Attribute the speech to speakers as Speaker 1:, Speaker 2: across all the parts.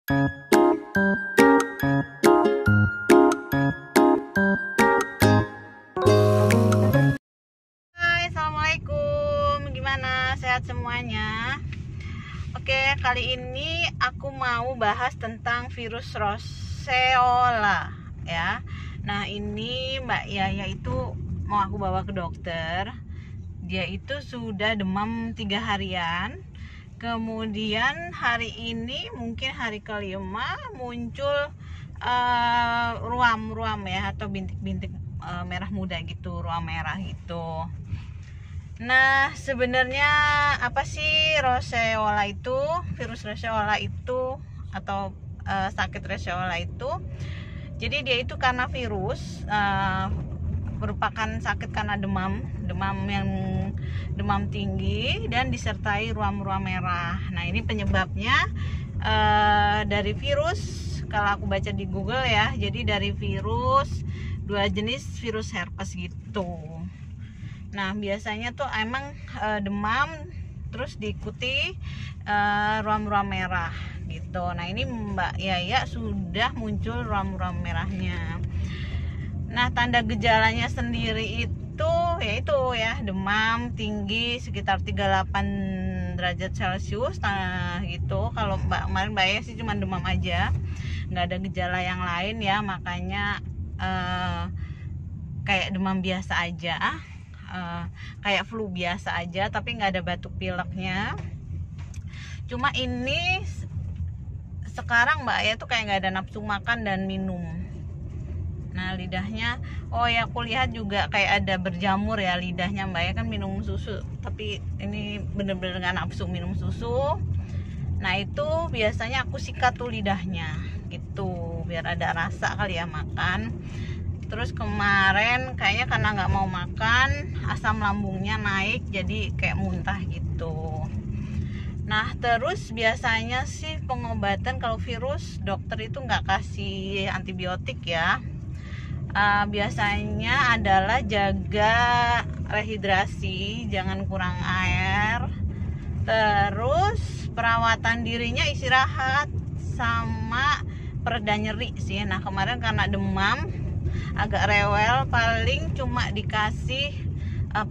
Speaker 1: Hai, assalamualaikum. Gimana, sehat semuanya? Oke, kali ini aku mau bahas tentang virus roseola ya. Nah, ini Mbak Yaya itu mau aku bawa ke dokter. Dia itu sudah demam 3 harian. Kemudian hari ini mungkin hari kelima muncul ruam-ruam ya, atau bintik-bintik merah muda gitu, ruam merah gitu. Nah, sebenarnya apa sih roseola itu? Virus roseola itu atau sakit roseola itu, jadi dia itu karena virus, merupakan sakit karena demam tinggi dan disertai ruam-ruam merah. Nah, ini penyebabnya dari virus. Kalau aku baca di Google ya, jadi dari virus, 2 jenis virus herpes gitu. Nah, biasanya tuh emang demam terus diikuti ruam-ruam merah gitu. Nah, ini Mbak Yaya sudah muncul ruam-ruam merahnya. Nah, tanda gejalanya sendiri itu yaitu ya demam tinggi sekitar 38 derajat Celcius. Nah, gitu. Kalau kemarin Mbak Yaya sih cuma demam aja, nggak ada gejala yang lain ya, makanya kayak demam biasa aja, kayak flu biasa aja, tapi nggak ada batuk pileknya. Cuma ini sekarang Mbak Yaya tuh kayak nggak ada nafsu makan dan minum. Nah, lidahnya, oh ya, aku lihat juga kayak ada berjamur ya lidahnya. Mbak Yaya kan minum susu, tapi ini bener-bener nggak nafsu minum susu. Nah, itu biasanya aku sikat tuh lidahnya gitu, biar ada rasa kali ya makan. Terus kemarin kayaknya karena nggak mau makan, asam lambungnya naik, jadi kayak muntah gitu. Nah, terus biasanya sih pengobatan kalau virus, dokter itu nggak kasih antibiotik ya. Biasanya adalah jaga rehidrasi, jangan kurang air. Terus perawatan dirinya istirahat sama pereda nyeri sih. Nah, kemarin karena demam agak rewel, paling cuma dikasih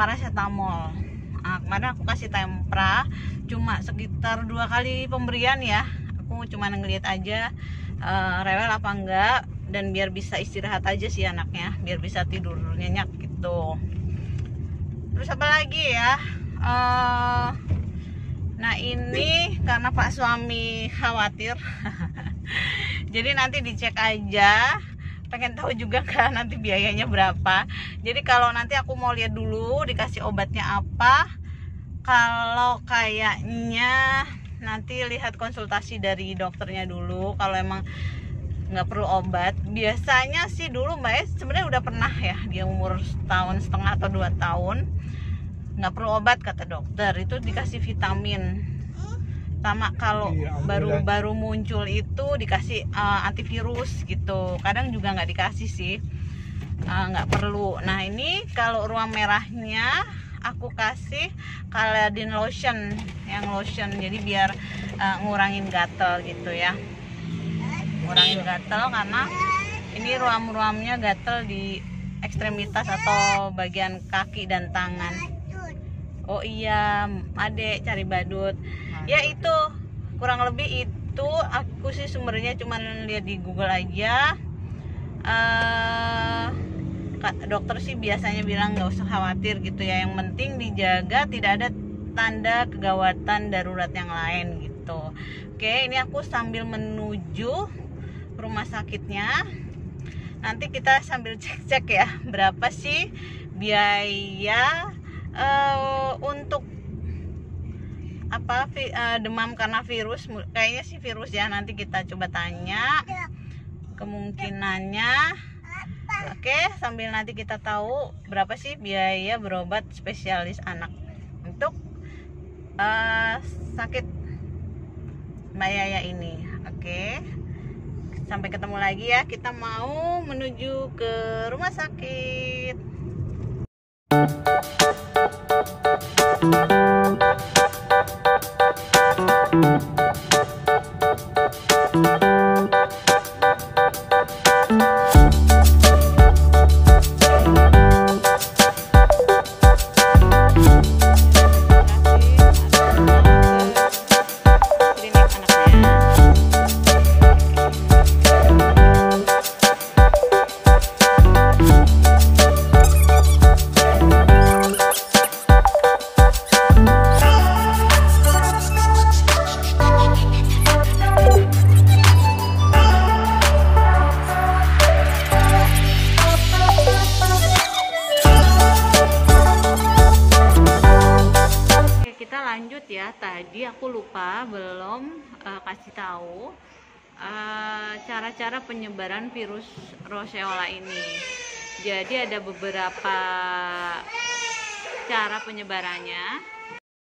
Speaker 1: paracetamol. Nah, kemarin aku kasih tempra cuma sekitar 2 kali pemberian ya. Aku cuma ngeliat aja rewel apa enggak, dan biar bisa istirahat aja sih anaknya, biar bisa tidur nyenyak gitu. Terus apa lagi ya, nah ini karena Pak suami khawatir jadi nanti dicek aja, pengen tahu juga kan nanti biayanya berapa. Jadi kalau nanti aku mau lihat dulu dikasih obatnya apa. Kalau kayaknya nanti lihat konsultasi dari dokternya dulu. Kalau emang nggak perlu obat, biasanya sih dulu Mbak Es sebenarnya udah pernah ya, dia umur 1,5 tahun atau 2 tahun nggak perlu obat kata dokter, itu dikasih vitamin. Sama kalau baru muncul itu dikasih antivirus gitu, kadang juga nggak dikasih sih, nggak perlu. Nah, ini kalau ruam merahnya aku kasih Caladin lotion, yang lotion, jadi biar ngurangin gatel gitu ya, ngurangin gatel, karena ini ruam-ruamnya gatel di ekstremitas atau bagian kaki dan tangan. Oh iya, adek cari badut ya, itu kurang lebih itu. Aku sih sumbernya cuma lihat di Google aja. Dokter sih biasanya bilang nggak usah khawatir gitu ya, yang penting dijaga tidak ada tanda kegawatan darurat yang lain gitu. Oke, ini aku sambil menuju rumah sakitnya. Nanti kita sambil cek-cek ya, berapa sih biaya untuk apa demam karena virus. Kayaknya sih virus ya, nanti kita coba tanya kemungkinannya. Oke, sambil nanti kita tahu berapa sih biaya berobat spesialis anak untuk sakit Mbak Yaya ini. Oke, sampai ketemu lagi ya, kita mau menuju ke rumah sakit. Thank you. lanjut ya, tadi aku lupa belum kasih tahu cara-cara penyebaran virus roseola ini. Jadi ada beberapa cara penyebarannya.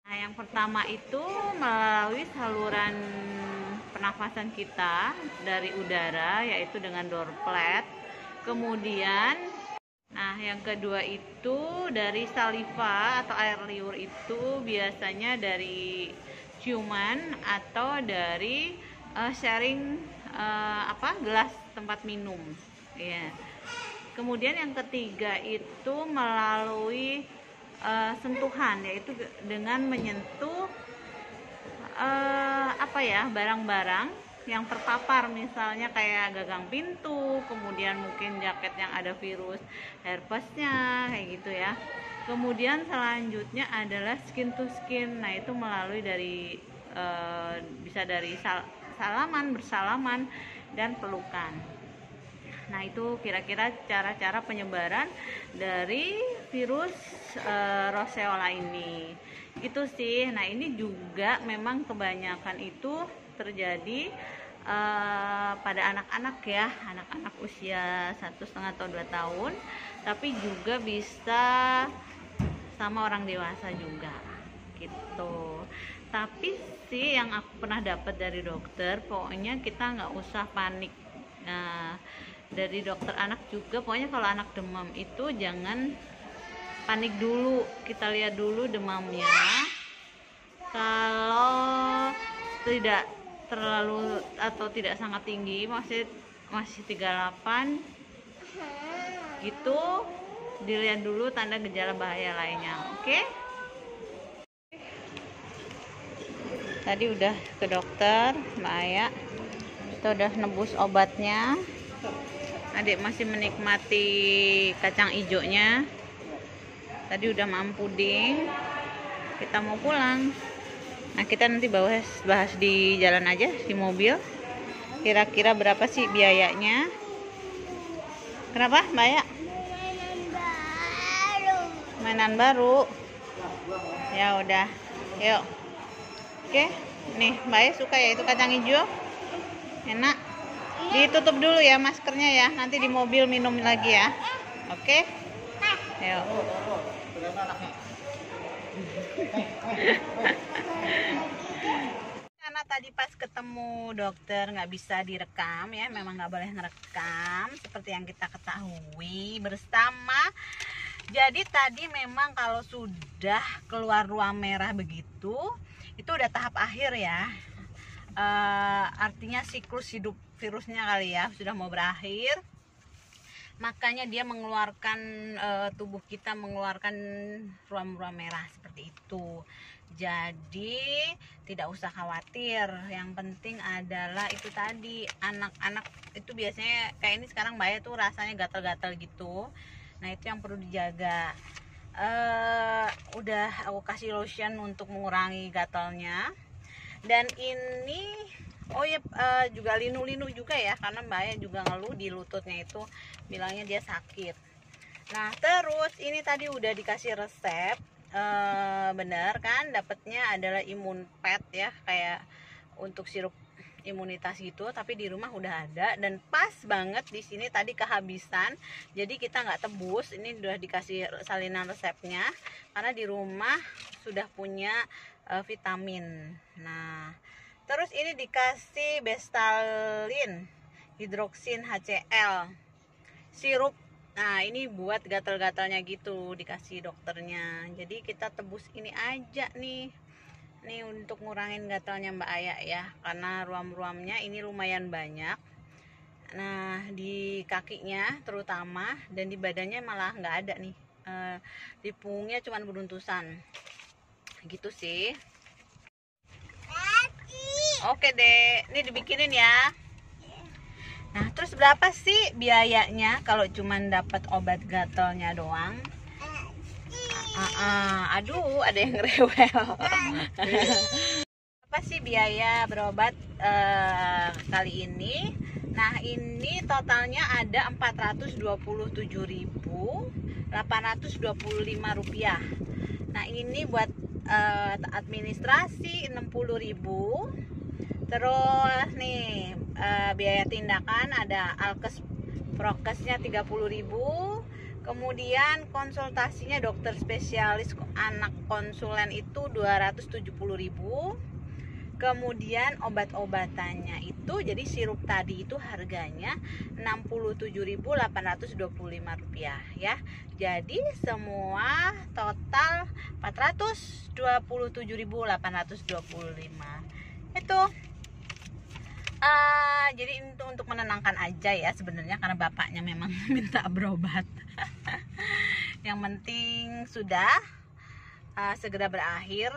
Speaker 1: Nah, yang pertama itu melalui saluran pernafasan kita dari udara, yaitu dengan droplet. Kemudian, nah yang kedua itu dari saliva atau air liur, itu biasanya dari ciuman atau dari sharing gelas tempat minum. Ya. Kemudian yang ketiga itu melalui sentuhan, yaitu dengan menyentuh barang-barang yang terpapar, misalnya kayak gagang pintu, kemudian mungkin jaket yang ada virus herpesnya, kayak gitu ya. Kemudian selanjutnya adalah skin to skin. Nah, itu melalui dari bisa dari salaman, bersalaman, dan pelukan. Nah, itu kira-kira cara-cara penyebaran dari virus roseola ini. Gitu sih. Nah, ini juga memang kebanyakan itu terjadi pada anak-anak ya, anak-anak usia 1,5 atau 2 tahun, tapi juga bisa sama orang dewasa juga gitu. Tapi sih yang aku pernah dapat dari dokter, pokoknya kita nggak usah panik. Nah, dari dokter anak juga, pokoknya kalau anak demam itu jangan panik dulu, kita lihat dulu demamnya. Kalau tidak terlalu atau tidak sangat tinggi, masih 38 gitu, dilihat dulu tanda gejala bahaya lainnya. Oke? Tadi udah ke dokter Mbak Aya, kita udah nebus obatnya. Adik masih menikmati kacang hijaunya. Tadi udah makan puding. Kita mau pulang. Nah, kita nanti bahas di jalan aja, di mobil. Kira-kira berapa sih biayanya? Kenapa, Mbak Aya? Mainan baru. Ya udah, yuk. Oke, nih Mbak Aya suka ya itu kacang hijau. Enak. Ditutup dulu ya maskernya ya, nanti di mobil minum lagi ya. Oke? Yuk. Karena tadi pas ketemu dokter nggak bisa direkam ya, memang nggak boleh ngerekam seperti yang kita ketahui bersama. Jadi tadi memang kalau sudah keluar ruam merah begitu, itu udah tahap akhir ya. Artinya siklus hidup virusnya kali ya sudah mau berakhir, makanya dia mengeluarkan tubuh kita mengeluarkan ruam-ruam merah seperti itu. Jadi tidak usah khawatir, yang penting adalah itu tadi, anak-anak itu biasanya kayak ini sekarang Mbak Aya tuh rasanya gatal-gatal gitu. Nah, itu yang perlu dijaga. Udah aku kasih lotion untuk mengurangi gatalnya. Dan ini juga linu-linu juga ya, karena Mbak Aya juga ngeluh di lututnya itu, bilangnya dia sakit. Nah, terus ini tadi udah dikasih resep, bener kan, dapatnya adalah imun pet ya, kayak untuk sirup imunitas gitu, tapi di rumah udah ada dan pas banget di sini tadi kehabisan, jadi kita nggak tebus. Ini udah dikasih salinan resepnya karena di rumah sudah punya vitamin. Nah, terus ini dikasih Bestalin hidroksin HCl sirup. Nah, ini buat gatal-gatalnya gitu, dikasih dokternya. Jadi kita tebus ini aja nih untuk ngurangin gatalnya Mbak Aya ya, karena ruam-ruamnya ini lumayan banyak. Nah, di kakinya terutama, dan di badannya malah nggak ada nih. Di punggungnya cuman beruntusan gitu sih. Oke deh, ini dibikinin ya. Nah, terus berapa sih biayanya kalau cuman dapat obat gatalnya doang? Aduh, ada yang rewel. Apa sih biaya berobat kali ini? Nah, ini totalnya ada Rp427.825. Nah, ini buat administrasi 60.000. Terus nih biaya tindakan ada alkes prokesnya 30.000. Kemudian konsultasinya dokter spesialis anak konsulen itu 270.000. Kemudian obat-obatannya itu, jadi sirup tadi itu harganya 67.825 rupiah ya. Jadi semua total 427.825 itu. Jadi itu untuk menenangkan aja ya sebenarnya, karena bapaknya memang minta berobat. Yang penting sudah segera berakhir.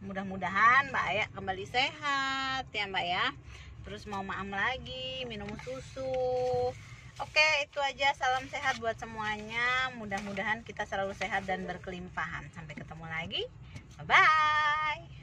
Speaker 1: Mudah-mudahan Mbak Aya kembali sehat ya Mbak ya. Terus mau maam lagi, minum susu. Oke, itu aja. Salam sehat buat semuanya. Mudah-mudahan kita selalu sehat dan berkelimpahan. Sampai ketemu lagi. Bye-bye.